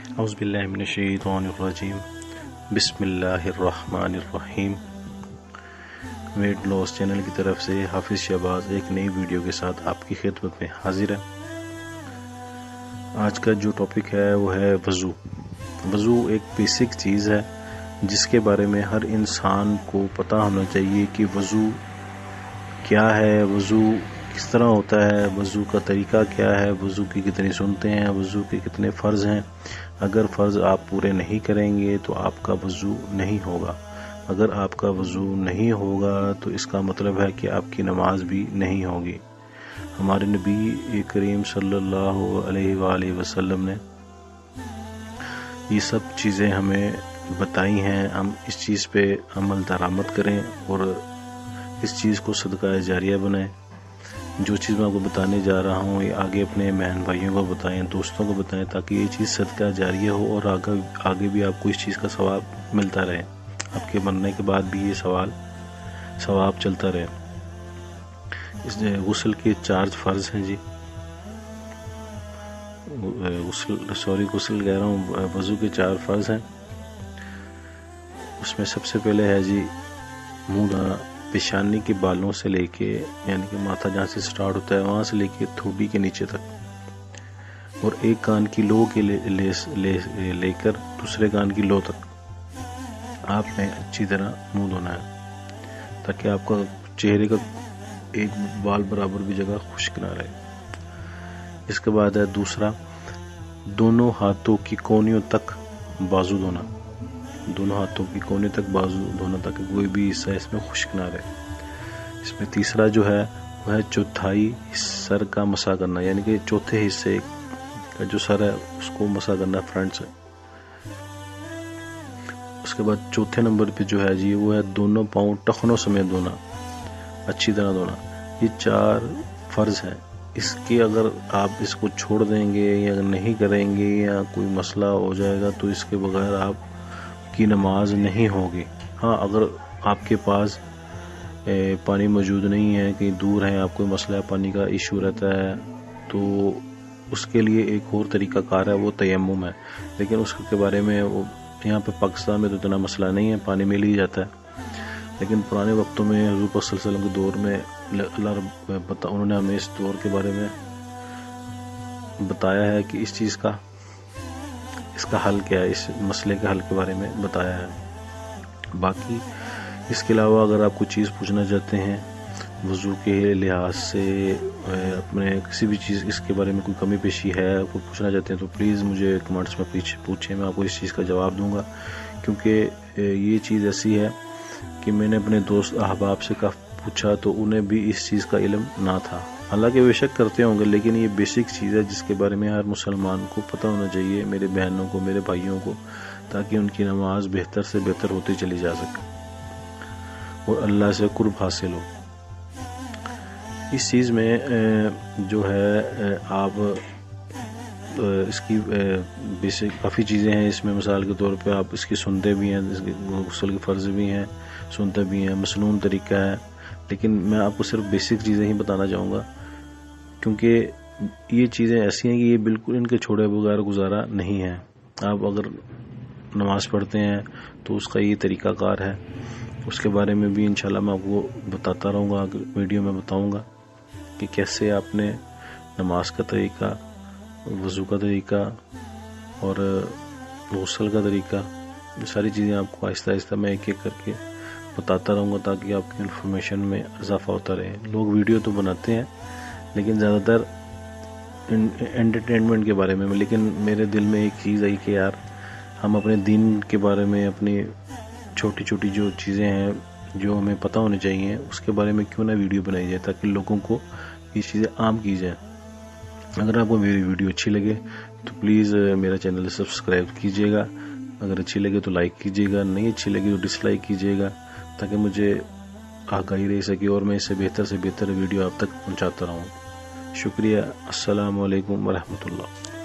اعوذ باللہ من الشیطان الرجیم بسم اللہ الرحمن الرحیم۔ ویٹ لاس چینل کی طرف سے حافظ شہباز ایک نئی ویڈیو کے ساتھ آپ کی خدمت میں حاضر ہے۔ آج کا جو ٹاپک ہے وہ ہے وضو۔ وضو ایک بیسک چیز ہے جس کے بارے میں ہر انسان کو پتہ ہونا چاہیے کہ وضو کیا ہے، وضو کس طرح ہوتا ہے، وضو کا طریقہ کیا ہے، وضو کی کتنی سنتیں ہیں، وضو کے کتنے فرض ہیں۔ اگر فرض آپ پورے نہیں کریں گے تو آپ کا وضو نہیں ہوگا۔ اگر آپ کا وضو نہیں ہوگا تو اس کا مطلب ہے کہ آپ کی نماز بھی نہیں ہوگی۔ ہمارے نبی کریم صلی اللہ علیہ وآلہ وسلم نے یہ سب چیزیں ہمیں بتائی ہیں، ہم اس چیز پہ عمل درآمد کریں اور اس چیز کو صدقہ جاریہ بنائیں۔ جو چیز میں آپ کو بتانے جا رہا ہوں یہ آگے اپنے بہن بھائیوں کو بتائیں، دوستوں کو بتائیں، تاکہ یہ چیز صدقہ جاریہ ہو اور آگے بھی آپ کو اس چیز کا ثواب ملتا رہے، آپ کے مرنے کے بعد بھی یہ ثواب چلتا رہے۔ اس غسل کے 4 فرض ہیں جی، غسل کہہ رہا ہوں، وضو کے 4 فرض ہیں۔ اس میں سب سے پہلے ہے جی منہ دھونا، پیشانی کے بالوں سے لے کے، یعنی کہ ماتھا جہاں سے سٹارٹ ہوتا ہے وہاں سے لے کے تھوڑی کے نیچے تک، اور ایک کان کی لو کے لے کر دوسرے کان کی لو تک آپ نے اچھی طرح منہ دھونا ہے، تاکہ آپ کا چہرے کا ایک بال برابر بھی جگہ خشک نہ رہے۔ اس کے بعد ہے دوسرا، دونوں ہاتھوں کی کونیوں تک بازو دھونا، دونوں ہاتھوں کی کونے تک بازو دھونا تاکہ کوئی بھی حصہ اس میں خشک نہ رہے۔ اس میں تیسرا جو ہے وہ ہے چوتھائی سر کا مسح کرنا، یعنی کہ چوتھے حصے کا جو سر ہے اس کو مسح کرنا فرنٹ سے۔ اس کے بعد چوتھے نمبر پہ جو ہے جی وہ ہے دونوں پاؤں ٹخنوں سمیت دھونا، اچھی طرح دھونا۔ یہ 4 فرض ہیں۔ اس کے اگر آپ اس کو چھوڑ دیں گے یا نہیں کریں گے یا کوئی مسئلہ ہو جائے گا تو اس کے بغیر آپ کی نماز نہیں ہوگی۔ ہاں، اگر آپ کے پاس پانی موجود نہیں ہے، کہیں دور ہے، آپ کوئی مسئلہ ہے، پانی کا ایشو رہتا ہے، تو اس کے لیے ایک اور طریقہ کار ہے، وہ تیمم ہے۔ لیکن اس کے بارے میں یہاں پہ پاکستان میں تو اتنا مسئلہ نہیں ہے، پانی مل ہی جاتا ہے۔ لیکن پرانے وقتوں میں حضور پاک صلی اللہ علیہ وسلم کے دور میں انہوں نے ہمیں اس دور کے بارے میں بتایا ہے کہ اس چیز کا حل کیا ہے، اس مسئلے کے حل کے بارے میں بتایا ہے۔ باقی اس کے علاوہ اگر آپ کوئی چیز پوچھنا چاہتے ہیں وضو کے لحاظ سے، اپنے کسی بھی چیز اس کے بارے میں کوئی کمی پیشی ہے، کوئی پوچھنا چاہتے ہیں تو پلیز مجھے کمنٹس میں پوچھیں، میں آپ کو اس چیز کا جواب دوں گا۔ کیونکہ یہ چیز ایسی ہے کہ میں نے اپنے دوست احباب سے پوچھا تو انہیں بھی اس چیز کا علم نہ تھا، حالانکہ بے شک کرتے ہوں گے، لیکن یہ بیسک چیز ہے جس کے بارے میں ہر مسلمان کو پتہ ہونا چاہیے، میرے بہنوں کو، میرے بھائیوں کو، تاکہ ان کی نماز بہتر سے بہتر ہوتی چلی جا سکے اور اللہ سے قرب حاصل ہو۔ اس چیز میں جو ہے آپ اس کی بیسک کافی چیزیں ہیں اس میں، مثال کے طور پہ آپ اس کی سنتے بھی ہیں، غسل کے فرض بھی ہیں، سنتے بھی ہیں، مسنون طریقہ ہے، لیکن میں آپ کو صرف بیسک چیزیں ہی بتانا چاہوں گا، کیونکہ یہ چیزیں ایسی ہیں کہ یہ بالکل ان کے چھوڑے بغیر گزارا نہیں ہے۔ آپ اگر نماز پڑھتے ہیں تو اس کا یہ طریقہ کار ہے، اس کے بارے میں بھی انشاءاللہ میں آپ کو بتاتا رہوں گا، ویڈیو میں بتاؤں گا کہ کیسے آپ نے نماز کا طریقہ، وضو کا طریقہ اور غسل کا طریقہ، یہ ساری چیزیں آپ کو آہستہ آہستہ میں ایک ایک کر کے بتاتا رہوں گا تاکہ آپ کی انفارمیشن میں اضافہ ہوتا رہے۔ لوگ ویڈیو تو بناتے ہیں لیکن زیادہ تر انٹرٹینمنٹ کے بارے میں، لیکن میرے دل میں ایک چیز آئی کہ یار ہم اپنے دین کے بارے میں، اپنی چھوٹی چھوٹی جو چیزیں ہیں جو ہمیں پتہ ہونی چاہیے اس کے بارے میں کیوں نہ ویڈیو بنائی جائے تاکہ لوگوں کو یہ چیزیں عام کی جائیں۔ اگر آپ کو میری ویڈیو اچھی لگے تو پلیز میرا چینل سبسکرائب کیجیے گا، اگر اچھی لگے تو لائک کیجیے گا، نہیں اچھی لگی تو ڈس لائک کیجیے گا، تاکہ مجھے آگاہی رہ سکے اور میں اس سے بہتر ویڈیو آپ تک پہنچاتا رہوں۔ شکریہ، السلام علیکم ورحمۃ اللہ۔